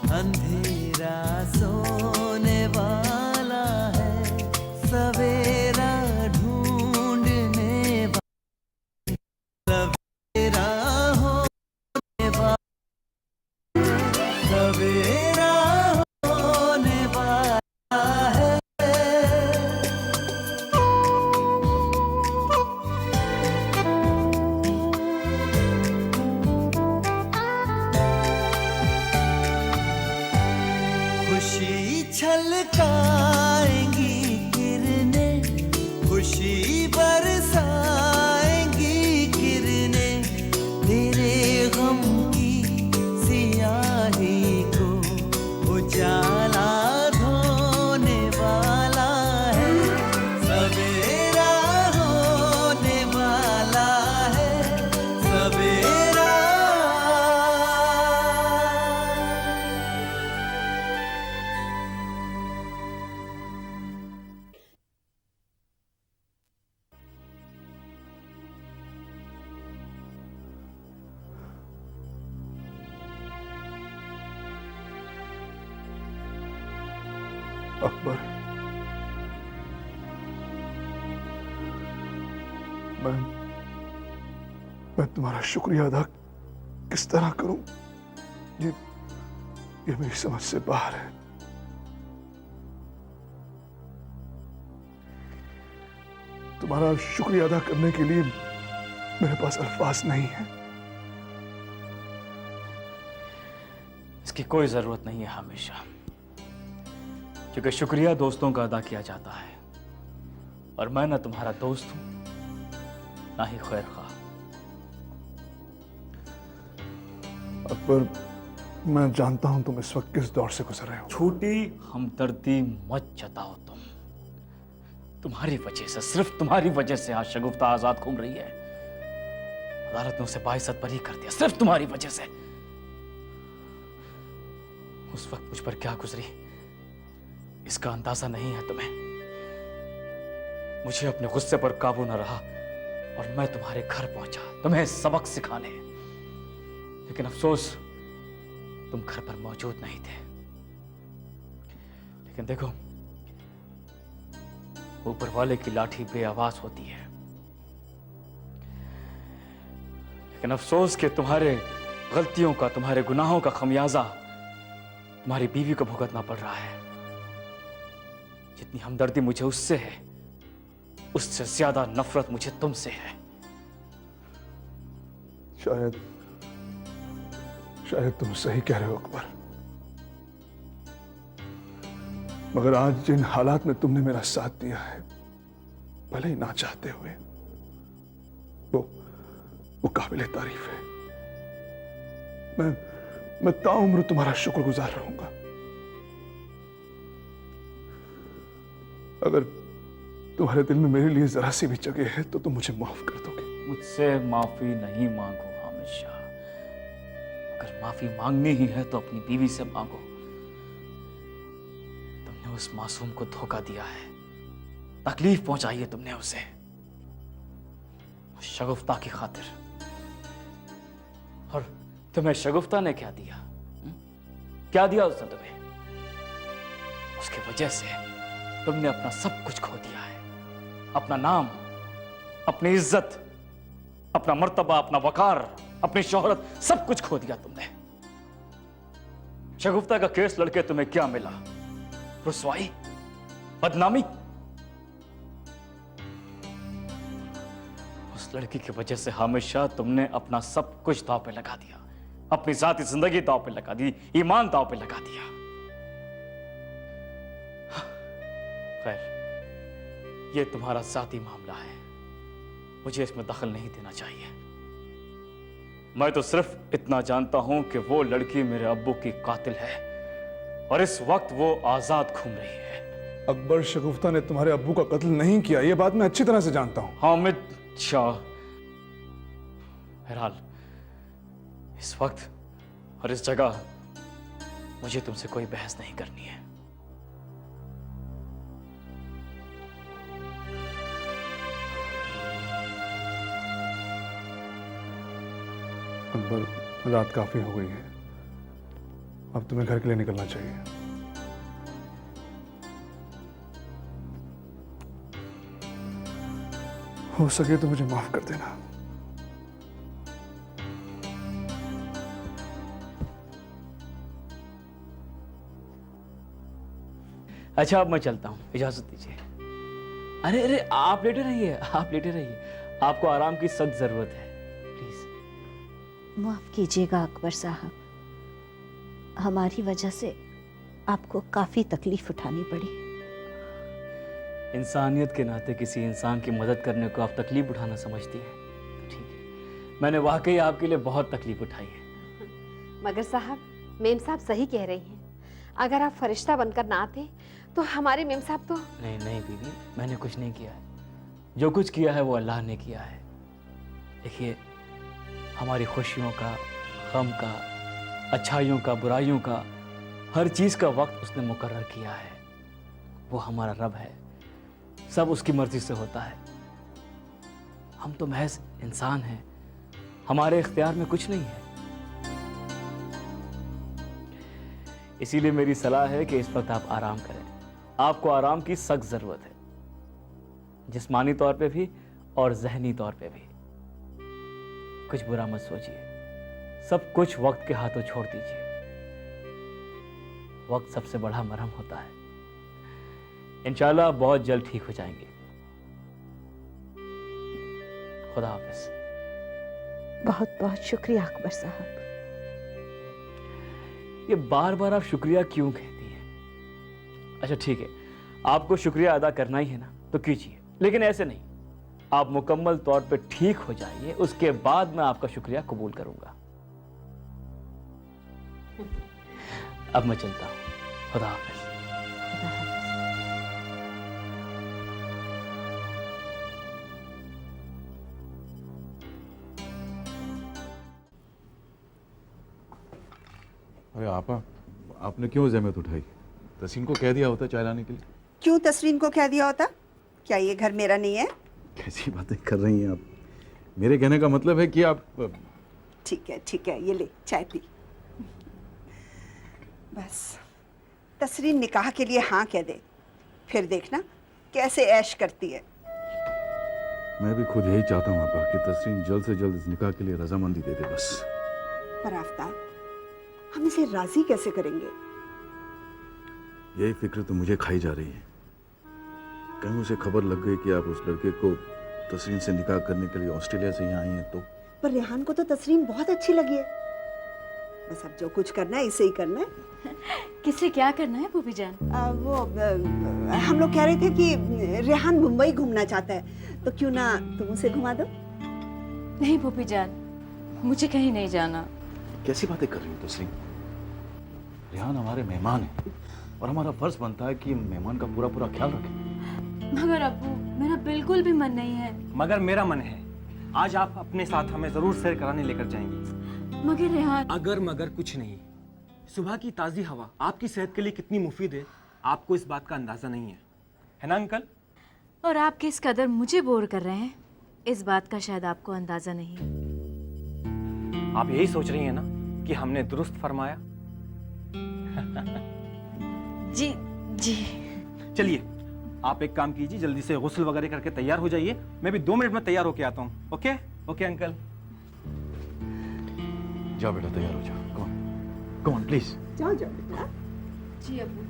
अंधेरा सोने वाला है, सवेरा ढूंढने वाला, सवेरा होने वाला, सवेरा होने वाला है। खुशी छलकाएंगी किरणें, खुशी बरसाएंगी किरणें, तेरे गम की सियाही को उजाला धोने वाला है, सवेरा होने वाला है, सवेरा। अकबर, मैं तुम्हारा शुक्रिया अदा किस तरह करूं, ये मेरी समझ से बाहर है। तुम्हारा शुक्रिया अदा करने के लिए मेरे पास अल्फाज नहीं है। इसकी कोई जरूरत नहीं है हमेशा, क्योंकि शुक्रिया दोस्तों का अदा किया जाता है, और मैं ना तुम्हारा दोस्त हूं ना ही खैर खा। अकबर, मैं जानता हूं तुम इस वक्त किस दौर से गुजर रहे हो। छोटी हमदर्दी मत जताओ तुम। तुम्हारी वजह से, सिर्फ तुम्हारी वजह से आज शगुफ्ता आजाद घूम रही है। अदालत ने उसे बाइज्जत बरी कर दिया, सिर्फ तुम्हारी वजह से। उस वक्त मुझ पर क्या गुजरी इसका अंदाजा नहीं है तुम्हें। मुझे अपने गुस्से पर काबू न रहा और मैं तुम्हारे घर पहुंचा तुम्हें सबक सिखाने, लेकिन अफसोस तुम घर पर मौजूद नहीं थे। लेकिन देखो, ऊपर वाले की लाठी बेआवाज होती है, लेकिन अफसोस कि तुम्हारे गलतियों का, तुम्हारे गुनाहों का खमियाजा तुम्हारी बीवी को भुगतना पड़ रहा है। जितनी हमदर्दी मुझे उससे है, उससे ज्यादा नफरत मुझे तुमसे है। शायद तुम सही कह रहे हो अकबर, मगर आज जिन हालात में तुमने मेरा साथ दिया है, भले ही ना चाहते हुए, वो काबिल तारीफ है। मैं ताउम्र तुम्हारा शुक्रगुजार रहूंगा। अगर तुम्हारे दिल में मेरे लिए जरा सी भी जगह है तो तुम मुझे माफ कर दोगे। मुझसे माफी नहीं मांगो हामिद शाह। अगर माफी मांगनी ही है तो अपनी बीवी से मांगो। तुमने उस मासूम को धोखा दिया है, तकलीफ पहुंचाई है तुमने उसे, उस शगुफ्ता की खातिर। और तुम्हें शगुफ्ता ने क्या दिया? क्या दिया उसने तुम्हें? उसकी वजह से तुमने अपना सब कुछ खो दिया है। अपना नाम, अपनी इज्जत, अपना मर्तबा, अपना वकार, अपनी शोहरत, सब कुछ खो दिया तुमने। शगुफ्ता का केस लड़के तुम्हें क्या मिला? रुसवाई, बदनामी। उस लड़की की वजह से हामिद शाह तुमने अपना सब कुछ दांव पे लगा दिया, अपनी जाती जिंदगी दांव पे लगा दी, ईमान दांव पे लगा दिया। खैर, ये तुम्हारा जाती मामला है, मुझे इसमें दखल नहीं देना चाहिए। मैं तो सिर्फ इतना जानता हूं कि वो लड़की मेरे अब्बू की कातिल है और इस वक्त वो आजाद घूम रही है। अकबर, शगुफ्ता ने तुम्हारे अब्बू का कत्ल नहीं किया, ये बात मैं अच्छी तरह से जानता हूं। हामिद शाह, बहरहाल इस वक्त और इस जगह मुझे तुमसे कोई बहस नहीं करनी है। अकबर, रात काफी हो गई है, अब तुम्हें घर के लिए निकलना चाहिए। हो सके तो मुझे माफ कर देना। अच्छा अब मैं चलता हूँ, इजाजत दीजिए। अरे अरे आप लेटे रहिए, आप लेटे रहिए, आपको आराम की सख्त जरूरत है, प्लीज। माफ कीजिएगा अकबर साहब, हमारी वजह से आपको काफी तकलीफ उठानी पड़ी। इंसानियत के नाते किसी इंसान की मदद करने को आप तकलीफ उठाना समझती है तो ठीक है, मैंने वाकई आपके लिए बहुत तकलीफ उठाई है। मगर साहब, मेम साहब सही कह रही हैं। अगर आप फरिश्ता बनकर ना आते तो हमारे मेम साहब तो। नहीं नहीं बीबी, मैंने कुछ नहीं किया है। जो कुछ किया है वो अल्लाह ने किया है। देखिए, हमारी खुशियों का, गम का, अच्छाइयों का, बुराइयों का, हर चीज का वक्त उसने मुकर्रर किया है। वो हमारा रब है, सब उसकी मर्जी से होता है। हम तो महज इंसान हैं, हमारे इख्तियार में कुछ नहीं है। इसीलिए मेरी सलाह है कि इस वक्त आप आराम करें। आपको आराम की सख्त जरूरत है, जिस्मानी तौर पे भी और जहनी तौर पे भी। कुछ बुरा मत सोचिए, सब कुछ वक्त के हाथों छोड़ दीजिए। वक्त सबसे बड़ा मरहम होता है। इंशाल्लाह बहुत जल्द ठीक हो जाएंगे। खुदा हाफिज। बहुत बहुत शुक्रिया अकबर साहब। ये बार बार आप शुक्रिया क्यों कहती हैं? अच्छा ठीक है, आपको शुक्रिया अदा करना ही है ना, तो कीजिए, लेकिन ऐसे नहीं। आप मुकम्मल तौर पे ठीक हो जाइए, उसके बाद मैं आपका शुक्रिया कबूल करूंगा। अब मैं चलता हूं, खुदा हाफिज। अरे आपा, आपने क्यों जहमत उठाई? तसीन को कह दिया होता चाय लाने के लिए। क्यों तसरीन को कह दिया होता? क्या ये घर मेरा नहीं है? कैसी बातें कर रही हैं आप? मेरे कहने का मतलब है कि आप। ठीक है, ये ले चाय पी। बस तसरीन निकाह के लिए हाँ कह दे, फिर देखना कैसे ऐश करती है। मैं भी खुद यही चाहता हूँ आपा कि तसरीन जल्द से जल्द इस निकाह के लिए रजामंदी दे दे बस। पर आफ्ताब, हम इसे राजी कैसे करेंगे? यही फिक्र तो मुझे खाई जा रही है। कहीं उसे खबर लग गई कि आप उस लड़के को तसरीन से निकाह करने के लिए ऑस्ट्रेलिया से यहाँ आई हैं तो। पर रेहान को तो तसरीन बहुत अच्छी लगी है। बस अब जो कुछ करना है इसे ही करना है। किसे क्या करना है भूपी जान? हम लोग कह रहे थे कि रेहान मुंबई घूमना चाहता है, तो क्यों ना तुम उसे घुमा दो? नहीं भूपी जान, मुझे कहीं नहीं जाना। कैसी बातें कर रही हो तसरीन? रेहान हमारे मेहमान है और हमारा फर्ज बनता है कि मेहमान का पूरा पूरा ख्याल रखें। मगर अब्बू, मेरा बिल्कुल भी मन नहीं है। मगर मेरा मन है। आज आप अपने साथ हमें जरूर सैर कराने लेकर जाएंगे। मगर रेहान। अगर मगर कुछ नहीं। सुबह की ताज़ी हवा आपकी सेहत के लिए कितनी मुफीद है, आपको इस बात का अंदाजा नहीं है ना अंकल? और आप किस कदर मुझे बोर कर रहे हैं, इस बात का शायद आपको अंदाजा नहीं। आप यही सोच रही हैं ना कि हमने दुरुस्त फरमाया? जी जी। चलिए, आप एक काम कीजिए, जल्दी से गुस्ल वगैरह करके तैयार हो जाइए। मैं भी 2 मिनट में तैयार होके आता हूँ। Okay okay uncle. जाओ बेटा, तैयार हो जाओ। Come on please. जाओ बेटा। जी अब्बू।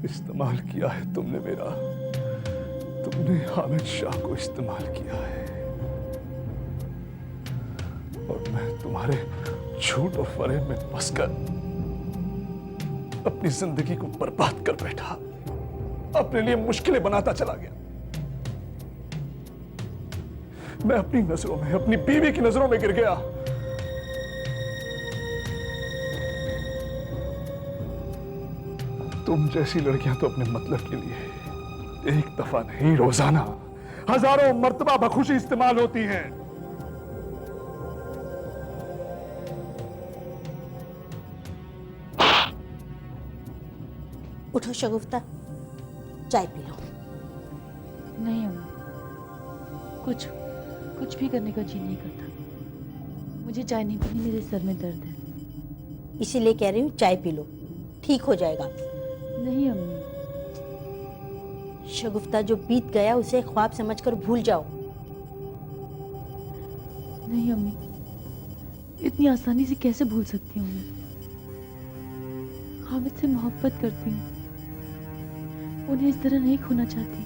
इस्तेमाल किया है तुमने मेरा, तुमने हामिद शाह को इस्तेमाल किया है और मैं तुम्हारे झूठ और फरेब में फंसकर अपनी जिंदगी को बर्बाद कर बैठा, अपने लिए मुश्किलें बनाता चला गया। मैं अपनी नजरों में, अपनी बीवी की नजरों में गिर गया। तुम जैसी लड़कियां तो अपने मतलब के लिए एक दफा नहीं, रोजाना हजारों मर्तबा बखुशी इस्तेमाल होती हैं। उठो शगुफ्ता, चाय पी लो। नहीं अम्मा, कुछ कुछ भी करने का जी नहीं करता। मुझे चाय नहीं पीनी, मेरे सर में दर्द है। इसीलिए कह रही हूँ चाय पी लो, ठीक हो जाएगा। नहीं अम्मी। शगुफ्ता, जो बीत गया उसे ख्वाब समझकर भूल जाओ। नहीं अम्मी, इतनी आसानी से कैसे भूल सकती हूँ मैं? हामिद से मोहब्बत करती हूँ, उन्हें इस तरह नहीं खोना चाहती।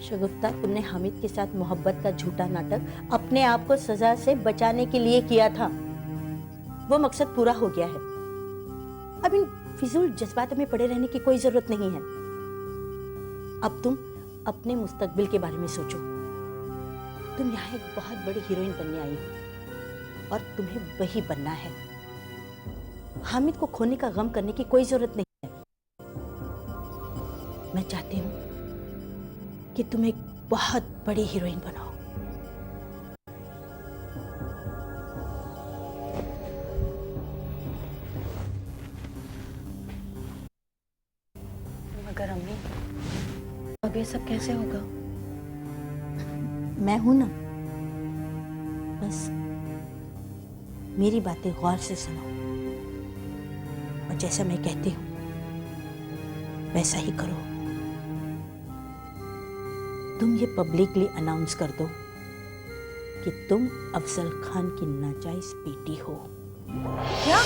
शगुफ्ता, तुमने हामिद के साथ मोहब्बत का झूठा नाटक अपने आप को सजा से बचाने के लिए किया था। वो मकसद पूरा हो गया है। अब इन फिजूल जज्बात में पड़े रहने की कोई जरूरत नहीं है। अब तुम अपने मुस्तकबिल के बारे में सोचो। तुम यहाँ एक बहुत बड़ी हीरोइन बनने आई हो और तुम्हें वही बनना है। हामिद को खोने का गम करने की कोई जरूरत नहीं है। मैं चाहती हूँ कि तुम एक बहुत बड़ी हीरोइन बनाओ। मगर अम्मी, अब ये सब कैसे होगा? मैं हूं ना, बस मेरी बातें गौर से सुनो और जैसा मैं कहती हूं वैसा ही करो। तुम ये पब्लिकली अनाउंस कर दो कि तुम अफजल खान की नाजायज बेटी हो। क्या?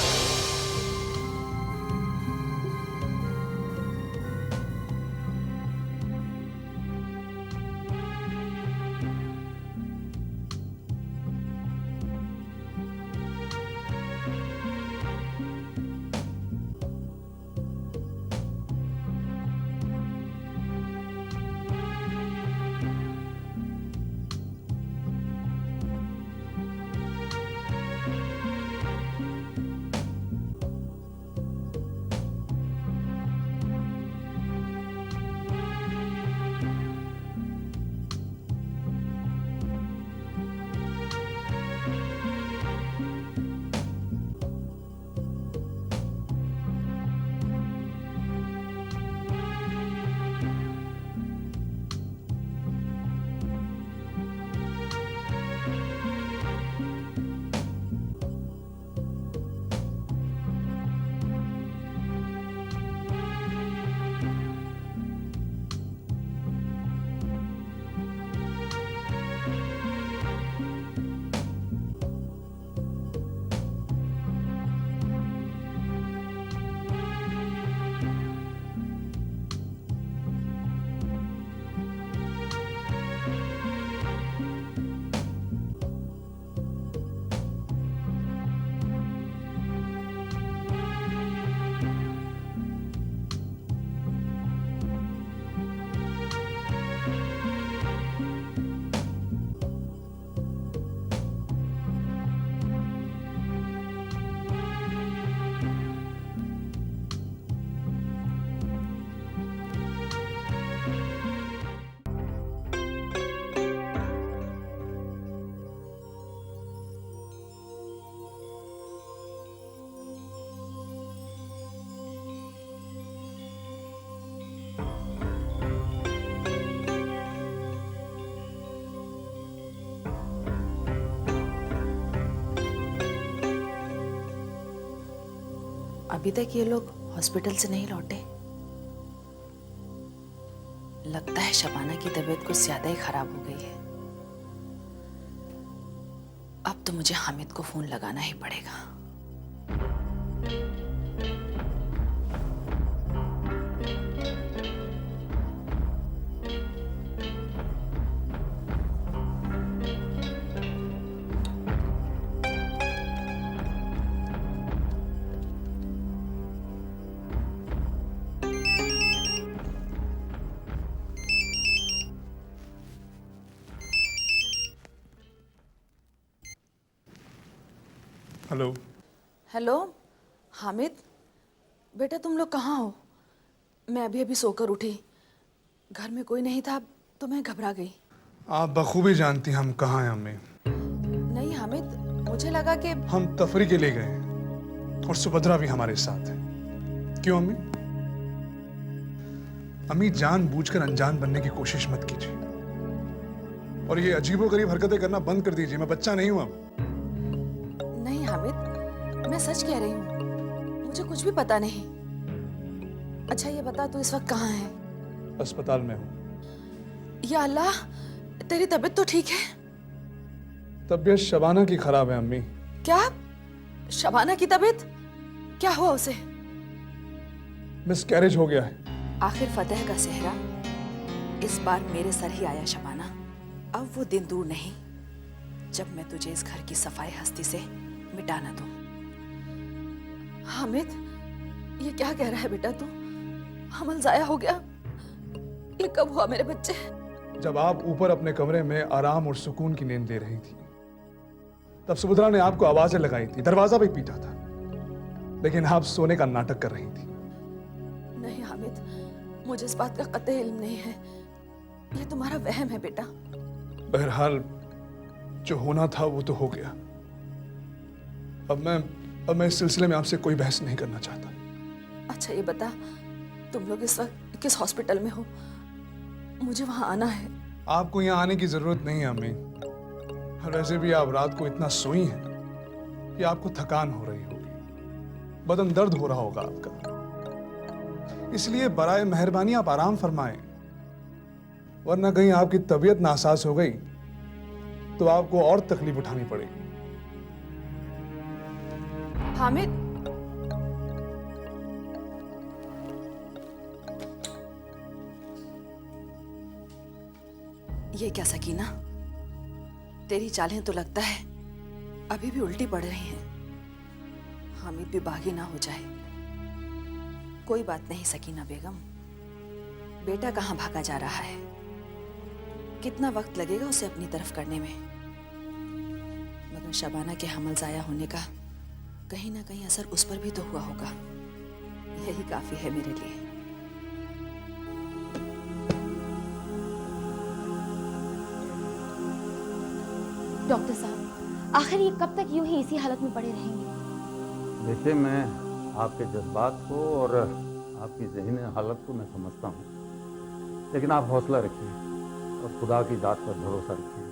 अभी तक ये लोग हॉस्पिटल से नहीं लौटे। लगता है शबाना की तबीयत कुछ ज्यादा ही खराब हो गई है। अब तो मुझे हामिद को फोन लगाना ही पड़ेगा। हेलो। हेलो हामिद, बेटा तुम लोग कहाँ हो? मैं अभी अभी सोकर उठी, घर में कोई नहीं था तो मैं घबरा गई। आप बखूबी जानती हैं हम कहाँ हैं अम्मी। नहीं हामिद, मुझे लगा कि हम तफरी के लिए गए और सुभद्रा भी हमारे साथ है। क्यों अम्मी? अम्मी जानबूझकर अनजान बनने की कोशिश मत कीजिए और ये अजीबोगरीब हरकतें करना बंद कर दीजिए। मैं बच्चा नहीं हूं अब। नहीं हामिद, मैं सच कह रही हूँ, मुझे कुछ भी पता नहीं। अच्छा ये बता, तू इस वक्त कहाँ है? अस्पताल में हूं। या अल्लाह, तेरी तबीयत तो ठीक है? तबीयत शबाना की खराब है अम्मी। क्या? शबाना की तबीयत? क्या हुआ उसे? मिसकैरेज हो गया है। आखिर फतेह का सेहरा इस बार मेरे सर ही आया शबाना। अब वो दिन दूर नहीं जब मैं तुझे इस घर की सफाई हस्ती से मिटा न दूं। हामिद, ये क्या कह रहा है बेटा तू? हमल जाया हो गया? ये कब हुआ मेरे बच्चे? जब आप ऊपर अपने कमरे में आराम और सुकून की नींद ले रही थी, तब सुभद्रा ने आपको आवाजें लगाई थी, दरवाजा भी पीटा था, लेकिन आप सोने का नाटक कर रही थी। नहीं हामिद, मुझे इस बात का कतई इल्म नहीं है। ये तुम्हारा वहम है बेटा। बहरहाल जो होना था वो तो हो गया। अब मैं इस सिलसिले में आपसे कोई बहस नहीं करना चाहता। अच्छा ये बता, तुम लोग इस वक्त किस हॉस्पिटल में हो? मुझे वहां आना है। आपको यहाँ आने की जरूरत नहीं है अम्मी। और वैसे भी आप रात को इतना सोई हैं कि आपको थकान हो रही होगी, बदन दर्द हो रहा होगा आपका। इसलिए बराए मेहरबानी आप आराम फरमाएं, वरना कहीं आपकी तबीयत नासाज हो गई तो आपको और तकलीफ उठानी पड़ेगी। हामिद, ये क्या सकीना, तेरी चालें तो लगता है अभी भी उल्टी पड़ रही हैं। हामिद भी बागी ना हो जाए। कोई बात नहीं सकीना बेगम, बेटा कहाँ भागा जा रहा है? कितना वक्त लगेगा उसे अपनी तरफ करने में? मगर शबाना के हमल जाया होने का कहीं ना कहीं असर उस पर भी तो हुआ होगा। यही काफी है मेरे लिए। डॉक्टर साहब, आखिर ये कब तक यूं ही इसी हालत में पड़े रहेंगे? देखिए, मैं आपके जज्बात को और आपकी ज़हनी हालत को मैं समझता हूँ, लेकिन आप हौसला रखिए और खुदा की ज़ात पर भरोसा रखिए,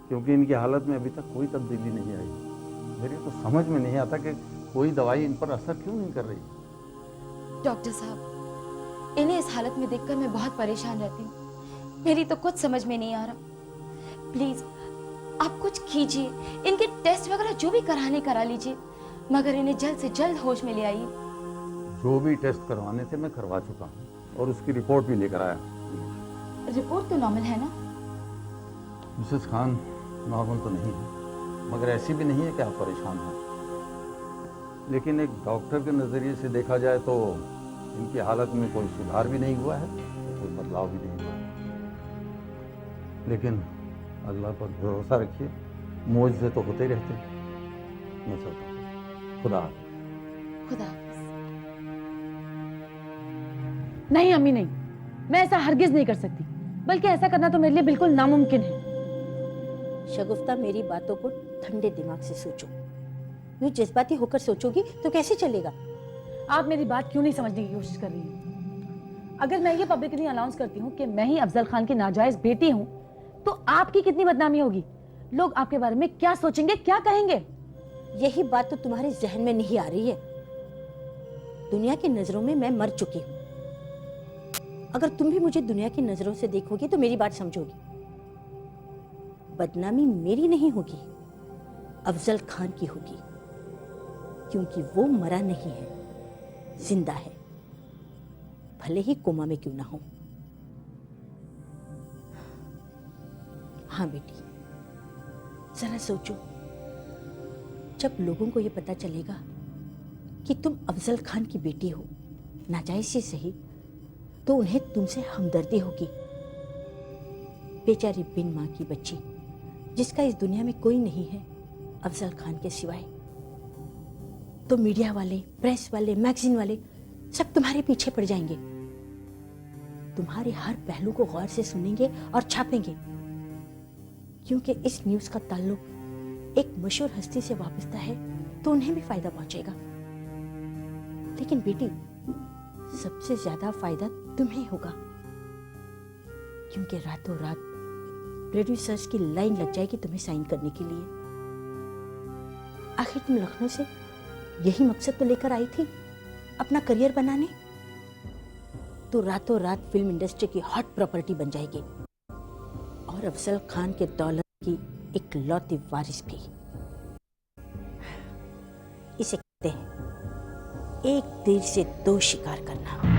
क्योंकि इनकी हालत में अभी तक कोई तब्दीली नहीं आई। मेरे तो समझ में नहीं आता कि कोई दवाई इन पर असर क्यों नहीं कर रही। डॉक्टर साहब, इन्हें इस हालत में देखकर मैं बहुत परेशान रहती हूँ। मेरी तो कुछ समझ में नहीं आ रहा। प्लीज आप कुछ कीजिए, इनके टेस्ट वगैरह जो भी कराने करा लीजिए, मगर इन्हें जल्द से जल्द होश में ले आइए। जो भी टेस्ट करवाने थे मैं करवा चुका हूँ और उसकी रिपोर्ट भी लेकर आया। रिपोर्ट तो नॉर्मल है ना? मिसेस खान, नॉर्मल तो नहीं है, मगर ऐसी भी नहीं है कि आप परेशान हैं। लेकिन एक डॉक्टर के नज़रिए से देखा जाए तो इनकी हालत में कोई सुधार भी नहीं हुआ है, कोई बदलाव भी नहीं हुआ है। लेकिन अल्लाह पर भरोसा रखिए, मौजज़े तो होते ही रहते हैं। मैं चलता हूँ। खुदा खुदा। नहीं अम्मी, नहीं, मैं ऐसा हरगिज नहीं कर सकती, बल्कि ऐसा करना तो मेरे लिए बिल्कुल नामुमकिन है। शगुफ्ता, मेरी बातों को ठंडे दिमाग से सोचो। यूं जज्बाती होकर सोचोगी तो कैसे चलेगा? आप मेरी बात क्यों नहीं समझने की कोशिश कर रही हैं? अगर मैं ये पब्लिकली अनाउंस करती हूँ कि मैं ही अफजल खान की नाजायज बेटी हूँ, तो आपकी कितनी बदनामी होगी? लोग आपके बारे में क्या सोचेंगे, क्या कहेंगे? यही बात तो तुम्हारे जहन में नहीं आ रही है। दुनिया की नजरों में मैं मर चुकी हूँ। अगर तुम भी मुझे दुनिया की नजरों से देखोगी तो मेरी बात समझोगी। बदनामी मेरी नहीं होगी, अफजल खान की होगी, क्योंकि वो मरा नहीं है, जिंदा है, भले ही कोमा में क्यों ना हो। हाँ बेटी, जरा सोचो, जब लोगों को ये पता चलेगा कि तुम अफजल खान की बेटी हो, नाजायज से सही, तो उन्हें तुमसे हमदर्दी होगी। बेचारी बिन माँ की बच्ची, जिसका इस दुनिया में कोई नहीं है अफजल खान के सिवाय। तो मीडिया वाले, प्रेस वाले, मैगजीन वाले सब तुम्हारे पीछे पड़ जाएंगे, तुम्हारे हर पहलू को गौर से सुनेंगे और छापेंगे, क्योंकि इस न्यूज़ का ताल्लुक एक मशहूर हस्ती से वाबस्ता है, तो उन्हें भी फायदा पहुंचेगा। लेकिन बेटी, सबसे ज्यादा फायदा तुम्हें होगा, क्योंकि रातों रात प्रोड्यूसर्स की लाइन लग जाएगी तुम्हें साइन करने के लिए। आखिर तुम लखनऊ से यही मकसद तो लेकर आई थी, अपना करियर बनाने। तो रातों रात फिल्म इंडस्ट्री की हॉट प्रॉपर्टी बन जाएगी और अफजल खान के दौलत की इकलौती वारिस भी। इसे कहते हैं एक तीर से दो शिकार करना।